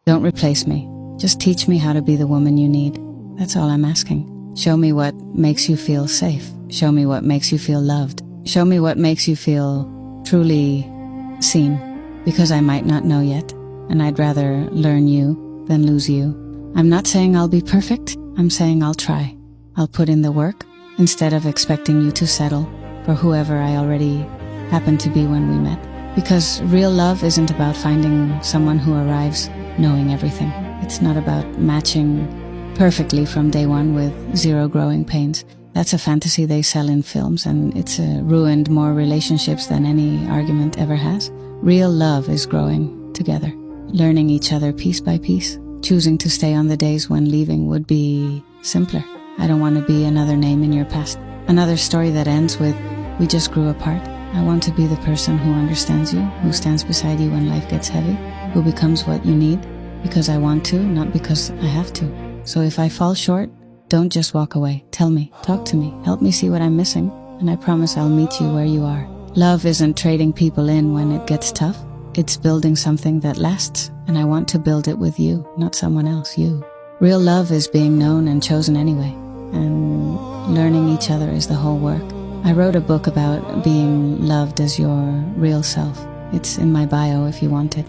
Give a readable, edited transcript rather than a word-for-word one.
Don't replace me. Just teach me how to be the woman you need. That's all I'm asking. Show me what makes you feel safe. Show me what makes you feel loved. Show me what makes you feel truly seen. Because I might not know yet, and I'd rather learn you than lose you. I'm not saying I'll be perfect. I'm saying I'll try. I'll put in the work instead of expecting you to settle for whoever I already happened to be when we met. Because real love isn't about finding someone who arrives knowing everything. It's not about matching perfectly from day one with zero growing pains. That's a fantasy they sell in films, and it's ruined more relationships than any argument ever has. Real love is growing together, learning each other piece by piece, choosing to stay on the days when leaving would be simpler. I don't want to be another name in your past, another story that ends with, we just grew apart. I want to be the person who understands you, who stands beside you when life gets heavy, who becomes what you need, because I want to, not because I have to. So if I fall short, don't just walk away. Tell me, talk to me, help me see what I'm missing, and I promise I'll meet you where you are. Love isn't trading people in when it gets tough. It's building something that lasts, and I want to build it with you, not someone else, you. Real love is being known and chosen anyway, and learning each other is the whole work. I wrote a book about being loved as your real self. It's in my bio if you want it.